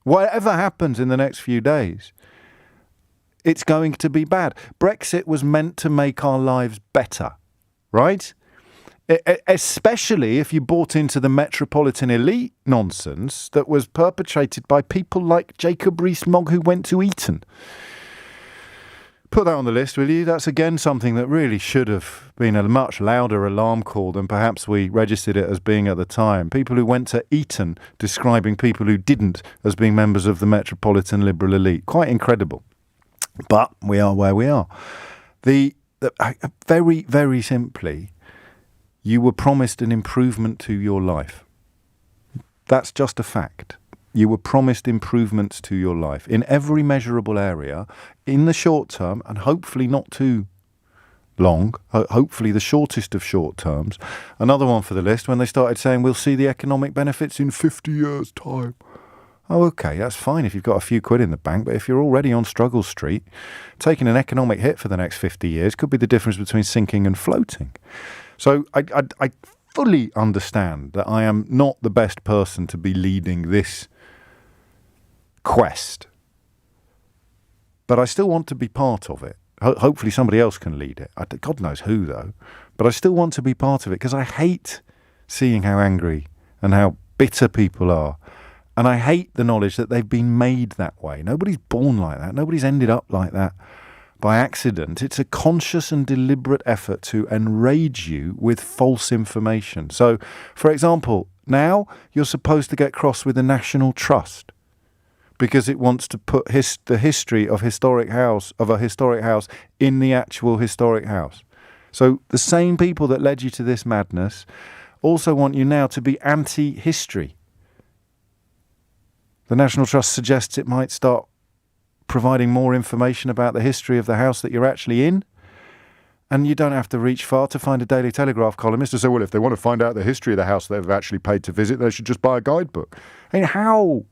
Whatever happens in the next few days, it's going to be bad. Brexit was meant to make our lives better, right? Especially if you bought into the metropolitan elite nonsense that was perpetrated by people like Jacob Rees-Mogg, who went to Eton. Put that on the list, will you? That's again something that really should have been a much louder alarm call than perhaps we registered it as being at the time. People who went to Eton describing people who didn't as being members of the metropolitan liberal elite. Quite incredible. But we are where we are. Very, very simply, you were promised an improvement to your life. That's just a fact. You were promised improvements to your life in every measurable area in the short term, and hopefully not too long, hopefully the shortest of short terms. Another one for the list, when they started saying we'll see the economic benefits in 50 years' time. Oh, okay, that's fine if you've got a few quid in the bank, but if you're already on struggle street, taking an economic hit for the next 50 years could be the difference between sinking and floating. So I fully understand that I am not the best person to be leading this quest, but I still want to be part of it. Hopefully somebody else can lead it. God knows who, though. But I still want to be part of it because I hate seeing how angry and how bitter people are. And I hate the knowledge that they've been made that way. Nobody's born like that. Nobody's ended up like that by accident. It's a conscious and deliberate effort to enrage you with false information. So, for example, now you're supposed to get cross with the National Trust because it wants to put the history of a historic house in the actual historic house. So the same people that led you to this madness also want you now to be anti-history. The National Trust suggests it might start providing more information about the history of the house that you're actually in. And you don't have to reach far to find a Daily Telegraph columnist to say, well, if they want to find out the history of the house they've actually paid to visit, they should just buy a guidebook. I mean, how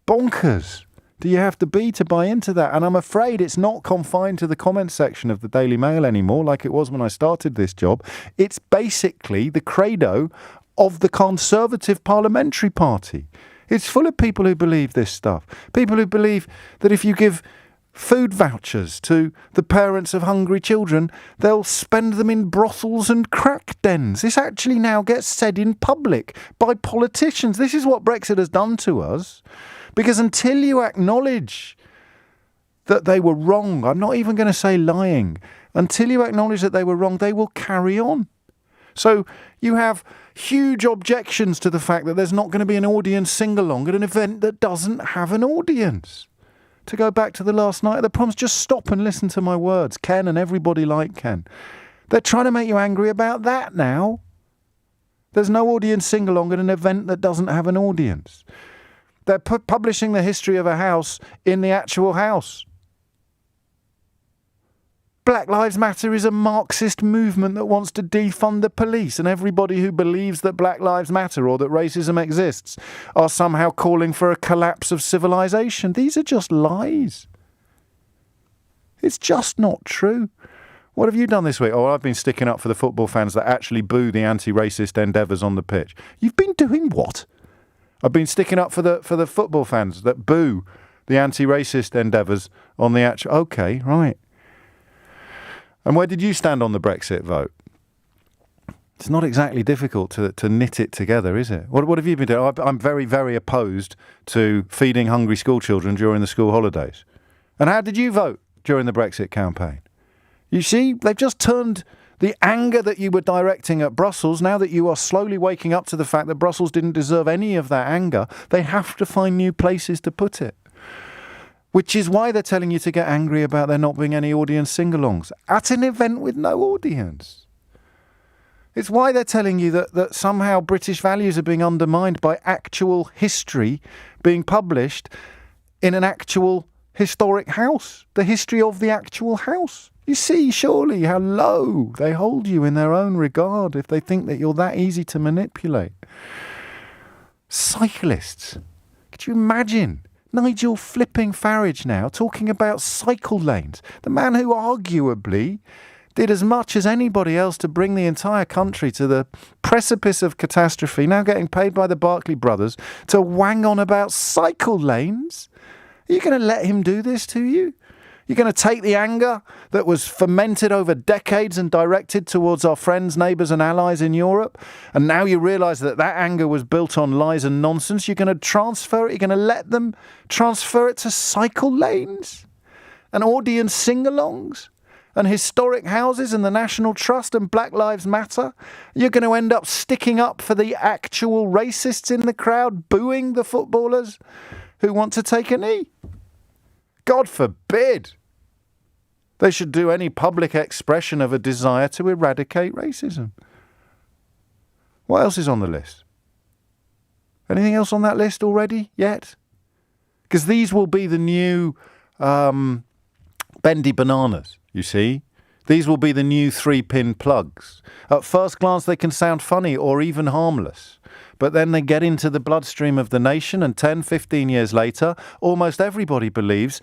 bonkers do you have to be to buy into that? And I'm afraid it's not confined to the comments section of the Daily Mail anymore, like it was when I started this job. It's basically the credo of the Conservative Parliamentary Party. It's full of people who believe this stuff. People who believe that if you give food vouchers to the parents of hungry children, they'll spend them in brothels and crack dens. This actually now gets said in public by politicians. This is what Brexit has done to us. Because until you acknowledge that they were wrong, I'm not even going to say lying, until you acknowledge that they were wrong, they will carry on. So you have huge objections to the fact that there's not going to be an audience sing-along at an event that doesn't have an audience. To go back to the last night of the proms, just stop and listen to my words. Ken and everybody like Ken. They're trying to make you angry about that now. There's no audience sing-along at an event that doesn't have an audience. They're publishing the history of a house in the actual house. Black Lives Matter is a Marxist movement that wants to defund the police, and everybody who believes that Black Lives Matter or that racism exists are somehow calling for a collapse of civilization. These are just lies. It's just not true. What have you done this week? Oh, I've been sticking up for the football fans that actually boo the anti-racist endeavours on the pitch. You've been doing what? I've been sticking up for the football fans that boo the anti-racist endeavours on the actual... Okay, right. And where did you stand on the Brexit vote? It's not exactly difficult to knit it together, is it? What have you been doing? I'm very, very opposed to feeding hungry school children during the school holidays. And how did you vote during the Brexit campaign? You see, they've just turned the anger that you were directing at Brussels, now that you are slowly waking up to the fact that Brussels didn't deserve any of that anger, they have to find new places to put it. Which is why they're telling you to get angry about there not being any audience sing-alongs at an event with no audience. It's why they're telling you that somehow British values are being undermined by actual history being published in an actual historic house, the history of the actual house. You see, surely, how low they hold you in their own regard if they think that you're that easy to manipulate. Cyclists. Could you imagine Nigel flipping Farage now talking about cycle lanes? The man who arguably did as much as anybody else to bring the entire country to the precipice of catastrophe, now getting paid by the Barclay brothers to wang on about cycle lanes? Are you going to let him do this to you? You're going to take the anger that was fermented over decades and directed towards our friends, neighbours and allies in Europe, and now you realise that that anger was built on lies and nonsense. You're going to transfer it, you're going to let them transfer it to cycle lanes and audience sing-alongs and historic houses and the National Trust and Black Lives Matter. You're going to end up sticking up for the actual racists in the crowd, booing the footballers who want to take a knee. God forbid they should do any public expression of a desire to eradicate racism. What else is on the list? Anything else on that list already yet? Because these will be the new bendy bananas, you see. These will be the new 3-pin plugs. At first glance, they can sound funny or even harmless. But then they get into the bloodstream of the nation, and 10, 15 years later, almost everybody believes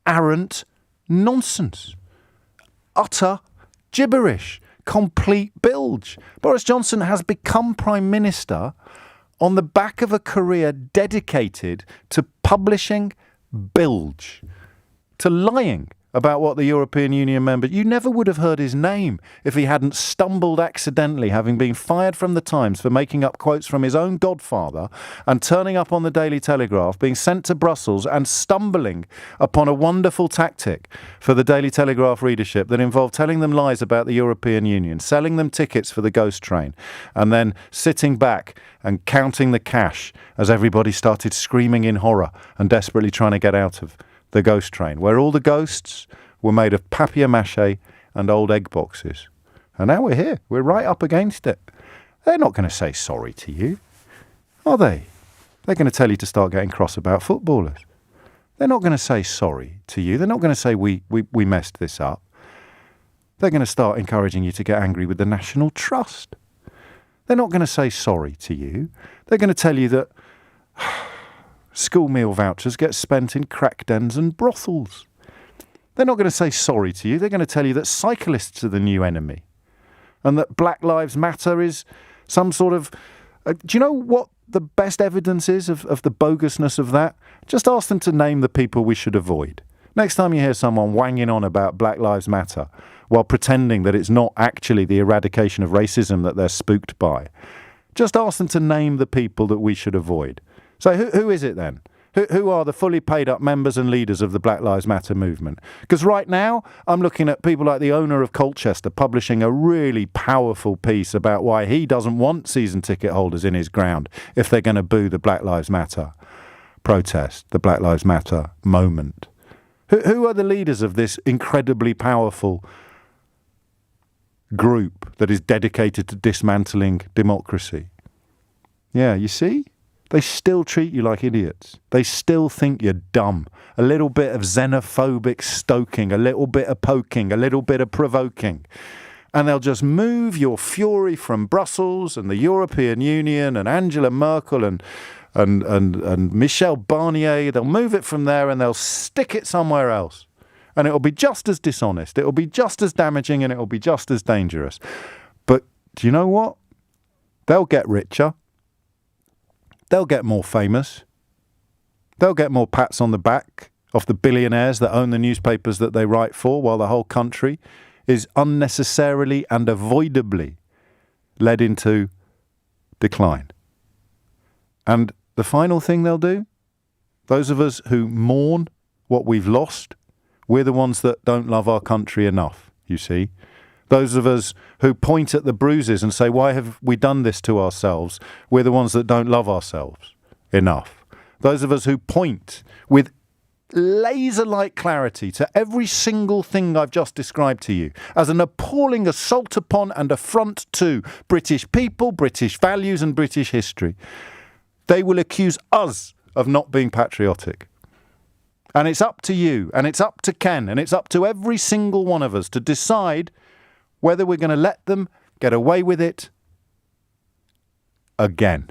arrant nonsense. Utter gibberish. Complete bilge. Boris Johnson has become Prime Minister on the back of a career dedicated to publishing bilge, to lying about what the European Union members... You never would have heard his name if he hadn't stumbled accidentally, having been fired from the Times for making up quotes from his own godfather and turning up on the Daily Telegraph, being sent to Brussels and stumbling upon a wonderful tactic for the Daily Telegraph readership that involved telling them lies about the European Union, selling them tickets for the ghost train, and then sitting back and counting the cash as everybody started screaming in horror and desperately trying to get out of the ghost train, where all the ghosts were made of papier-mâché and old egg boxes. And now we're here. We're right up against it. They're not going to say sorry to you, are they? They're going to tell you to start getting cross about footballers. They're not going to say sorry to you. They're not going to say we messed this up. They're going to start encouraging you to get angry with the National Trust. They're not going to say sorry to you. They're going to tell you that school meal vouchers get spent in crack dens and brothels. They're not going to say sorry to you. They're going to tell you that cyclists are the new enemy and that Black Lives Matter is some sort of... do you know what the best evidence is of the bogusness of that? Just ask them to name the people we should avoid. Next time you hear someone wanging on about Black Lives Matter while pretending that it's not actually the eradication of racism that they're spooked by, just ask them to name the people that we should avoid. So who is it then? Who are the fully paid up members and leaders of the Black Lives Matter movement? Because right now, I'm looking at people like the owner of Colchester publishing a really powerful piece about why he doesn't want season ticket holders in his ground if they're going to boo the Black Lives Matter protest, the Black Lives Matter moment. Who are the leaders of this incredibly powerful group that is dedicated to dismantling democracy? Yeah, you see? They still treat you like idiots. They still think you're dumb. A little bit of xenophobic stoking, a little bit of poking, a little bit of provoking. And they'll just move your fury from Brussels and the European Union and Angela Merkel and Michel Barnier. They'll move it from there and they'll stick it somewhere else. And it'll be just as dishonest. It'll be just as damaging and it'll be just as dangerous. But do you know what? They'll get richer. They'll get more famous. They'll get more pats on the back of the billionaires that own the newspapers that they write for, while the whole country is unnecessarily and avoidably led into decline. And the final thing they'll do, those of us who mourn what we've lost, we're the ones that don't love our country enough, you see. Those of us who point at the bruises and say, why have we done this to ourselves? We're the ones that don't love ourselves enough. Those of us who point with laser-like clarity to every single thing I've just described to you as an appalling assault upon and affront to British people, British values and British history. They will accuse us of not being patriotic. And it's up to you, and it's up to Ken, and it's up to every single one of us to decide whether we're going to let them get away with it again.